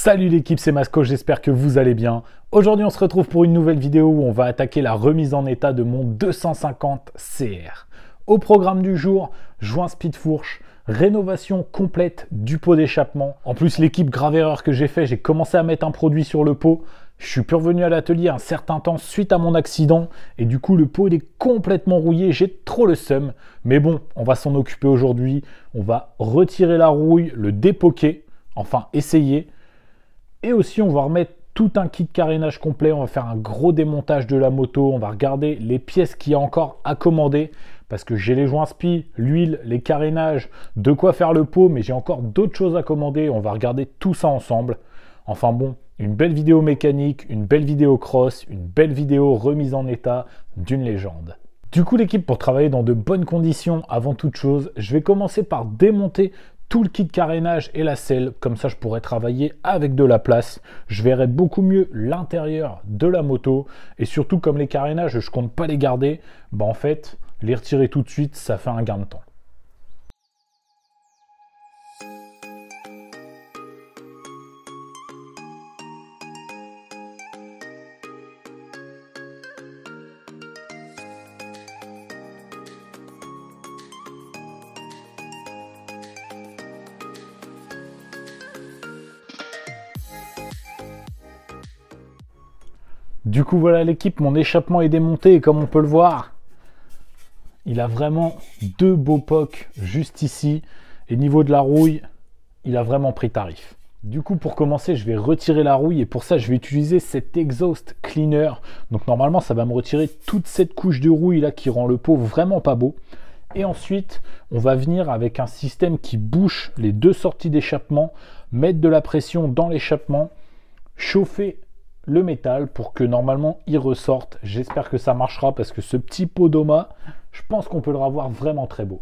Salut l'équipe, c'est Masco, j'espère que vous allez bien. Aujourd'hui on se retrouve pour une nouvelle vidéo où on va attaquer la remise en état de mon 250 CR. Au programme du jour, joint speed fourche, rénovation complète du pot d'échappement. En plus l'équipe, grave erreur que j'ai fait, j'ai commencé à mettre un produit sur le pot. Je suis plus revenu à l'atelier un certain temps suite à mon accident et du coup le pot il est complètement rouillé, j'ai trop le seum. Mais bon, on va s'en occuper aujourd'hui, on va retirer la rouille, le dépoquer, enfin essayer. Et aussi, on va remettre tout un kit carénage complet. On va faire un gros démontage de la moto. On va regarder les pièces qu'il y a encore à commander. Parce que j'ai les joints spi, l'huile, les carénages, de quoi faire le pot. Mais j'ai encore d'autres choses à commander. On va regarder tout ça ensemble. Enfin bon, une belle vidéo mécanique, une belle vidéo cross, une belle vidéo remise en état d'une légende. Du coup, l'équipe, pour travailler dans de bonnes conditions, avant toute chose, je vais commencer par démonter tout le kit carénage et la selle, comme ça je pourrais travailler avec de la place. Je verrai beaucoup mieux l'intérieur de la moto et surtout comme les carénages je compte pas les garder, bah en fait les retirer tout de suite ça fait un gain de temps. Du coup voilà l'équipe, mon échappement est démonté et comme on peut le voir, il a vraiment deux beaux pocs juste ici. Et niveau de la rouille, il a vraiment pris tarif. Du coup pour commencer, je vais retirer la rouille et pour ça je vais utiliser cet exhaust cleaner. Donc normalement ça va me retirer toute cette couche de rouille là qui rend le pot vraiment pas beau. Et ensuite on va venir avec un système qui bouche les deux sorties d'échappement, mettre de la pression dans l'échappement, chauffer le métal pour que normalement il ressorte. J'espère que ça marchera parce que ce petit pot d'Oma, je pense qu'on peut le revoir vraiment très beau.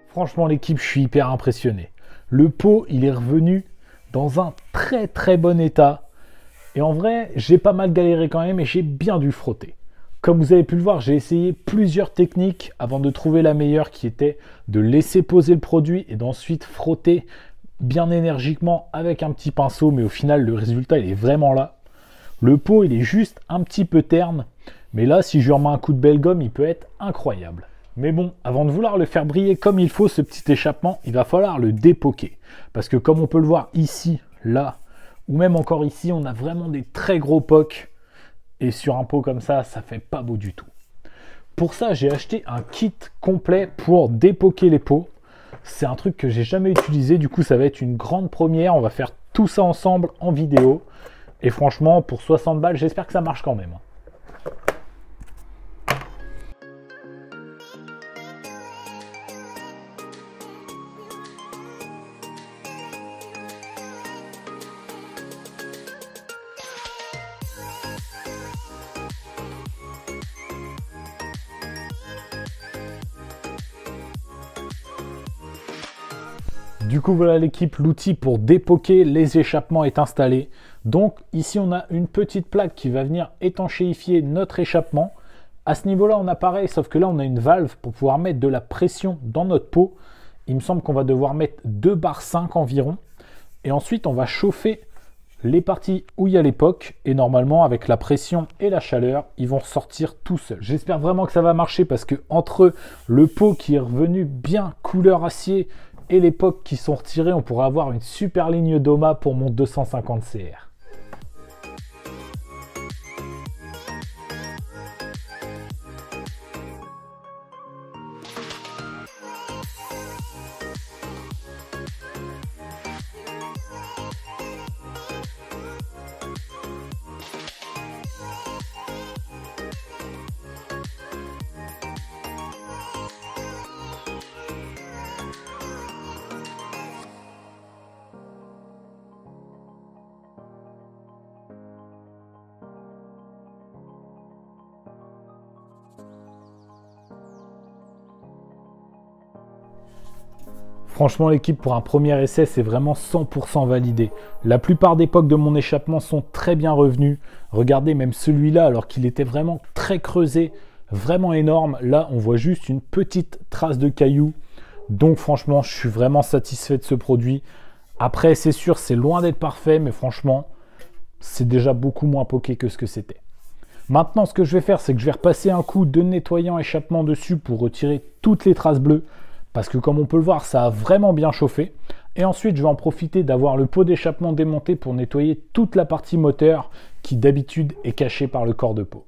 Franchement l'équipe, je suis hyper impressionné. Le pot, il est revenu dans un très bon état. Et en vrai, j'ai pas mal galéré quand même et j'ai bien dû frotter. Comme vous avez pu le voir, j'ai essayé plusieurs techniques avant de trouver la meilleure qui était de laisser poser le produit et d'ensuite frotter bien énergiquement avec un petit pinceau. Mais au final, le résultat, il est vraiment là. Le pot, il est juste un petit peu terne. Mais là, si je lui remets un coup de belle gomme, il peut être incroyable. Mais bon, avant de vouloir le faire briller comme il faut, ce petit échappement, il va falloir le dépoquer. Parce que comme on peut le voir ici, là, ou même encore ici, on a vraiment des très gros pocs. Et sur un pot comme ça fait pas beau du tout. Pour ça, j'ai acheté un kit complet pour dépoquer les pots. C'est un truc que j'ai jamais utilisé, du coup ça va être une grande première. On va faire tout ça ensemble en vidéo. Et franchement, pour 60 balles, j'espère que ça marche quand même. Du coup voilà l'équipe, l'outil pour dépoquer les échappements est installé. Donc ici on a une petite plaque qui va venir étanchéifier notre échappement. À ce niveau là on a pareil, sauf que là on a une valve pour pouvoir mettre de la pression dans notre pot. Il me semble qu'on va devoir mettre 2 bar 5 environ. Et ensuite on va chauffer les parties où il y a les pocs. Et normalement avec la pression et la chaleur, ils vont ressortir tout seuls. J'espère vraiment que ça va marcher parce que entre le pot qui est revenu bien couleur acier et les pocs qui sont retirés, on pourra avoir une super ligne d'Oma pour mon 250 CR. Franchement l'équipe, pour un premier essai, c'est vraiment 100% validé. La plupart des pocs de mon échappement sont très bien revenus. Regardez, même celui-là, alors qu'il était vraiment très creusé, vraiment énorme, là on voit juste une petite trace de caillou. Donc franchement, je suis vraiment satisfait de ce produit. Après, c'est sûr, c'est loin d'être parfait, mais franchement, c'est déjà beaucoup moins poké que ce que c'était. Maintenant, ce que je vais faire, c'est que je vais repasser un coup de nettoyant échappement dessus pour retirer toutes les traces bleues. Parce que comme on peut le voir, ça a vraiment bien chauffé. Et ensuite, je vais en profiter d'avoir le pot d'échappement démonté pour nettoyer toute la partie moteur qui d'habitude est cachée par le corps de pot.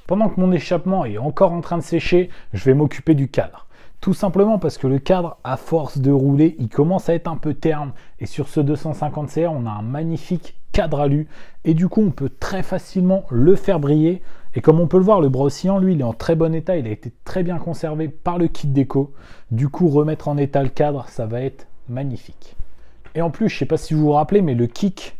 Pendant que mon échappement est encore en train de sécher, je vais m'occuper du cadre. Tout simplement parce que le cadre, à force de rouler, il commence à être un peu terne. Et sur ce 250 CR, on a un magnifique cadre alu. Et du coup, on peut très facilement le faire briller. Et comme on peut le voir, le bras oscillant, lui, il est en très bon état. Il a été très bien conservé par le kit déco. Du coup, remettre en état le cadre, ça va être magnifique. Et en plus, je ne sais pas si vous vous rappelez, mais le kick,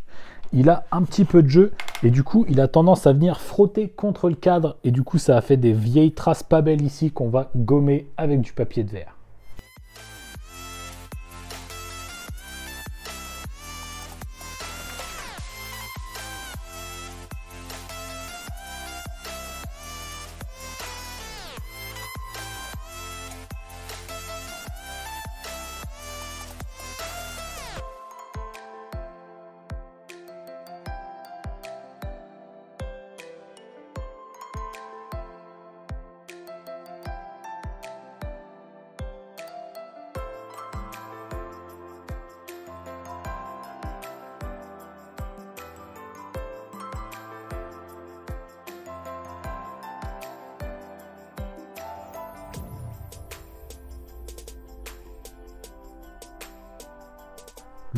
il a un petit peu de jeu et du coup il a tendance à venir frotter contre le cadre et du coup ça a fait des vieilles traces pas belles ici qu'on va gommer avec du papier de verre.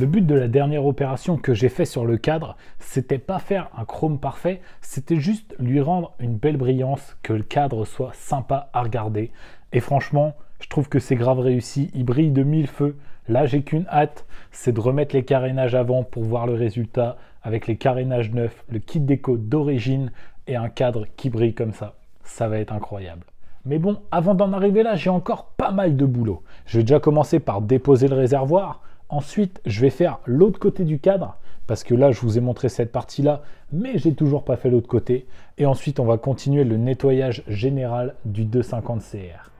Le but de la dernière opération que j'ai fait sur le cadre, c'était pas faire un chrome parfait, c'était juste lui rendre une belle brillance, que le cadre soit sympa à regarder. Et franchement, je trouve que c'est grave réussi, il brille de mille feux. Là, j'ai qu'une hâte, c'est de remettre les carénages avant pour voir le résultat avec les carénages neufs, le kit déco d'origine et un cadre qui brille comme ça. Ça va être incroyable. Mais bon, avant d'en arriver là, j'ai encore pas mal de boulot. Je vais déjà commencer par déposer le réservoir. Ensuite, je vais faire l'autre côté du cadre, parce que là, je vous ai montré cette partie-là, mais j'ai toujours pas fait l'autre côté. Et ensuite, on va continuer le nettoyage général du 250 CR.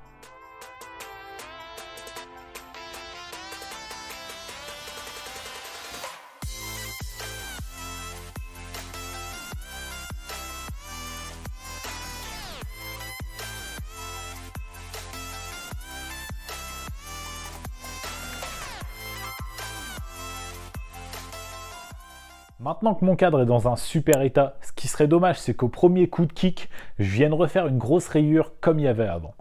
Maintenant que mon cadre est dans un super état, ce qui serait dommage, c'est qu'au premier coup de kick, je vienne refaire une grosse rayure comme il y avait avant.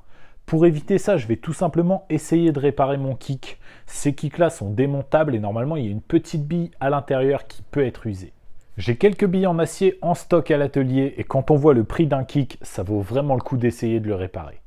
Pour éviter ça, je vais tout simplement essayer de réparer mon kick. Ces kicks-là sont démontables et normalement, il y a une petite bille à l'intérieur qui peut être usée. J'ai quelques billes en acier en stock à l'atelier et quand on voit le prix d'un kick, ça vaut vraiment le coup d'essayer de le réparer.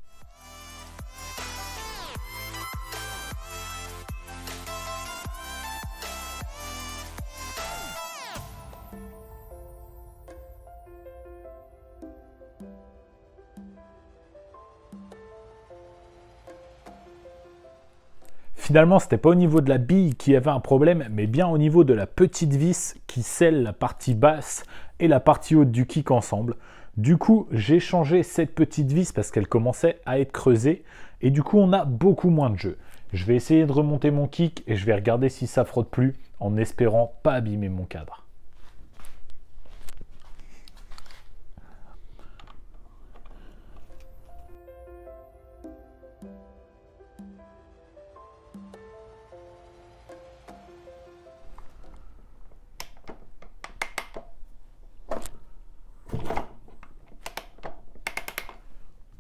Finalement, c'était pas au niveau de la bille qui avait un problème, mais bien au niveau de la petite vis qui scelle la partie basse et la partie haute du kick ensemble. Du coup, j'ai changé cette petite vis parce qu'elle commençait à être creusée et du coup, on a beaucoup moins de jeu. Je vais essayer de remonter mon kick et je vais regarder si ça frotte plus en espérant pas abîmer mon cadre.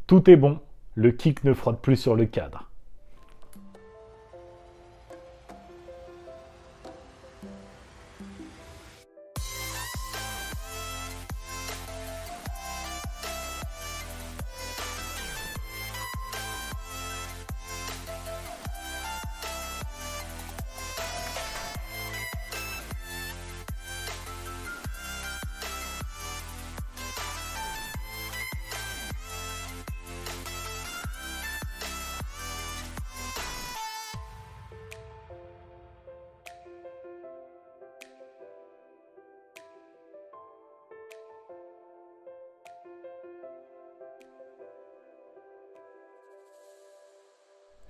Tout est bon, le kick ne frotte plus sur le cadre.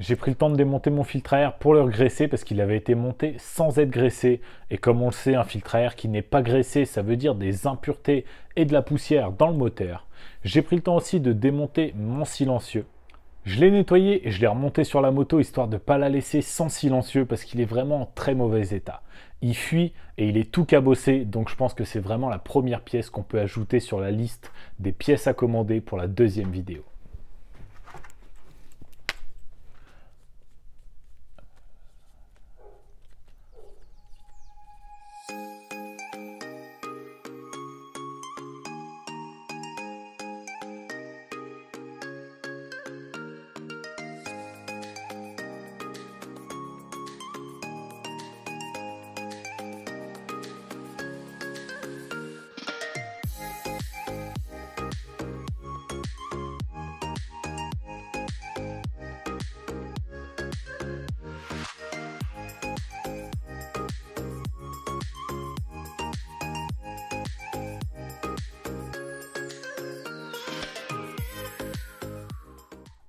J'ai pris le temps de démonter mon filtre à air pour le graisser parce qu'il avait été monté sans être graissé. Et comme on le sait, un filtre à air qui n'est pas graissé, ça veut dire des impuretés et de la poussière dans le moteur. J'ai pris le temps aussi de démonter mon silencieux. Je l'ai nettoyé et je l'ai remonté sur la moto histoire de ne pas la laisser sans silencieux parce qu'il est vraiment en très mauvais état. Il fuit et il est tout cabossé, donc je pense que c'est vraiment la première pièce qu'on peut ajouter sur la liste des pièces à commander pour la deuxième vidéo.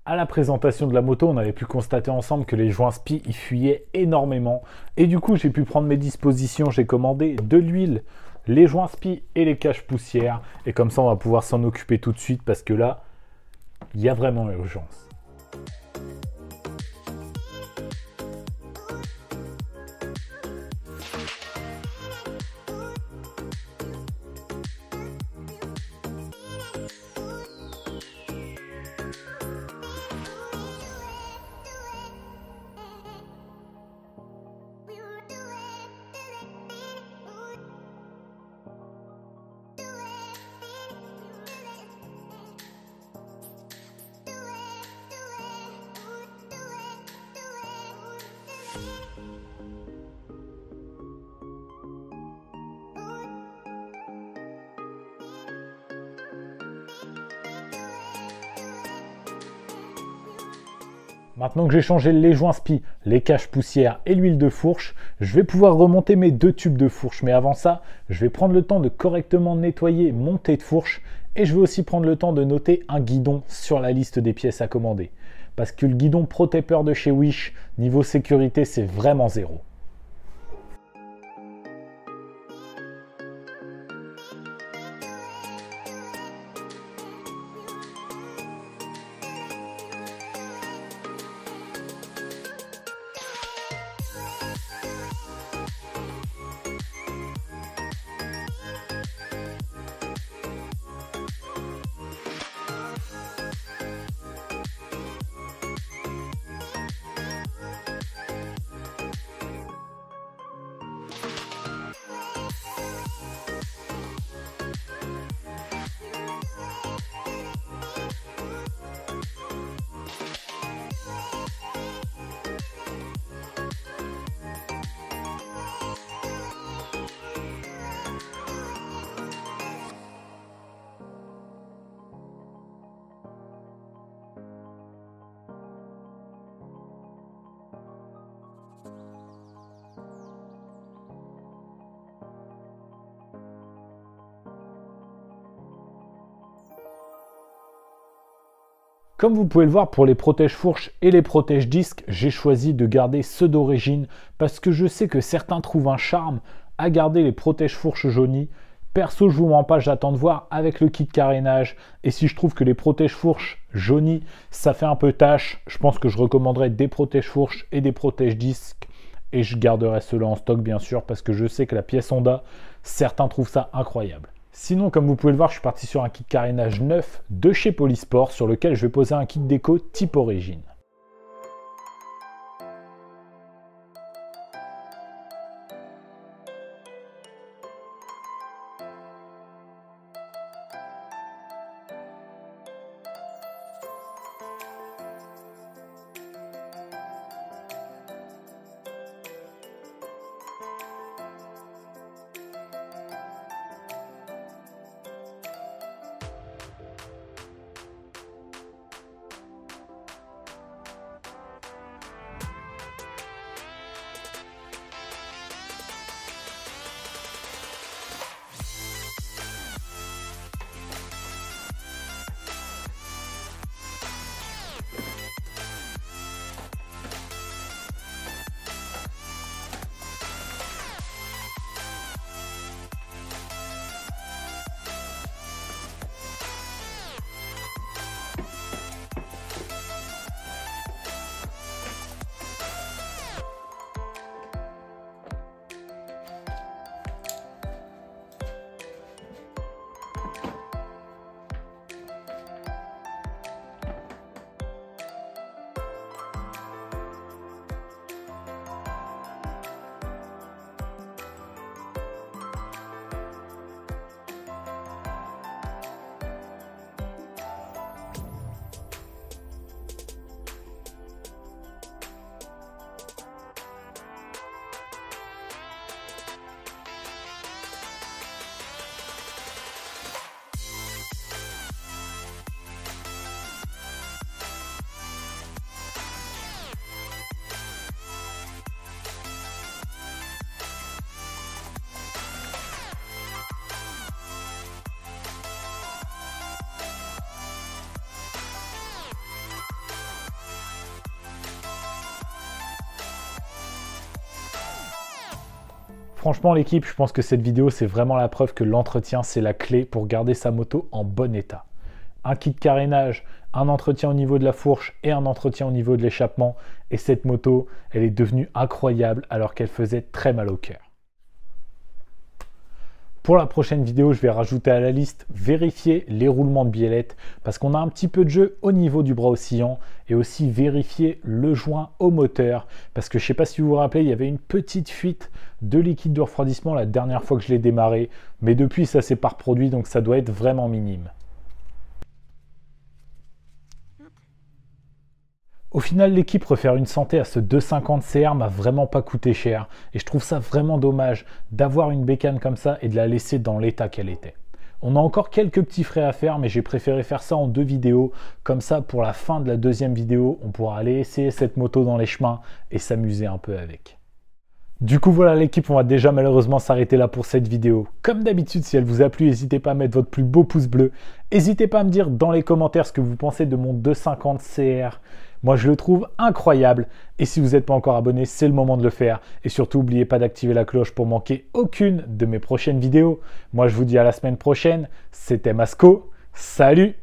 À la présentation de la moto, on avait pu constater ensemble que les joints spi y fuyaient énormément. Et du coup, j'ai pu prendre mes dispositions. J'ai commandé de l'huile, les joints spi et les caches poussières. Et comme ça, on va pouvoir s'en occuper tout de suite parce que là, il y a vraiment urgence. Maintenant que j'ai changé les joints spi, les caches poussières et l'huile de fourche, je vais pouvoir remonter mes deux tubes de fourche. Mais avant ça, je vais prendre le temps de correctement nettoyer mon thé de fourche et je vais aussi prendre le temps de noter un guidon sur la liste des pièces à commander. Parce que le guidon ProTaper de chez Wish, niveau sécurité, c'est vraiment zéro. Comme vous pouvez le voir, pour les protège-fourches et les protège-disques, j'ai choisi de garder ceux d'origine parce que je sais que certains trouvent un charme à garder les protège-fourches jaunis. Perso, je vous mens pas, j'attends de voir avec le kit carénage. Et si je trouve que les protège-fourches jaunis, ça fait un peu tâche, je pense que je recommanderais des protège-fourches et des protège-disques. Et je garderai ceux-là en stock, bien sûr, parce que je sais que la pièce Honda, certains trouvent ça incroyable. Sinon, comme vous pouvez le voir, je suis parti sur un kit carénage neuf de chez Polysport sur lequel je vais poser un kit déco type origine. Franchement l'équipe, je pense que cette vidéo c'est vraiment la preuve que l'entretien c'est la clé pour garder sa moto en bon état. Un kit carénage, un entretien au niveau de la fourche et un entretien au niveau de l'échappement. Et cette moto, elle est devenue incroyable alors qu'elle faisait très mal au cœur. Pour la prochaine vidéo, je vais rajouter à la liste vérifier les roulements de biellette parce qu'on a un petit peu de jeu au niveau du bras oscillant et aussi vérifier le joint au moteur parce que je ne sais pas si vous vous rappelez, il y avait une petite fuite de liquide de refroidissement la dernière fois que je l'ai démarré, mais depuis ça s'est pas reproduit donc ça doit être vraiment minime. Au final, l'équipe refaire une santé à ce 250 CR m'a vraiment pas coûté cher et je trouve ça vraiment dommage d'avoir une bécane comme ça et de la laisser dans l'état qu'elle était. On a encore quelques petits frais à faire mais j'ai préféré faire ça en 2 vidéos, comme ça pour la fin de la deuxième vidéo, on pourra aller essayer cette moto dans les chemins et s'amuser un peu avec. Du coup voilà l'équipe, on va déjà malheureusement s'arrêter là pour cette vidéo. Comme d'habitude, si elle vous a plu, n'hésitez pas à mettre votre plus beau pouce bleu. N'hésitez pas à me dire dans les commentaires ce que vous pensez de mon 250 CR. Moi je le trouve incroyable et si vous n'êtes pas encore abonné, c'est le moment de le faire. Et surtout n'oubliez pas d'activer la cloche pour manquer aucune de mes prochaines vidéos. Moi je vous dis à la semaine prochaine, c'était Masco, salut!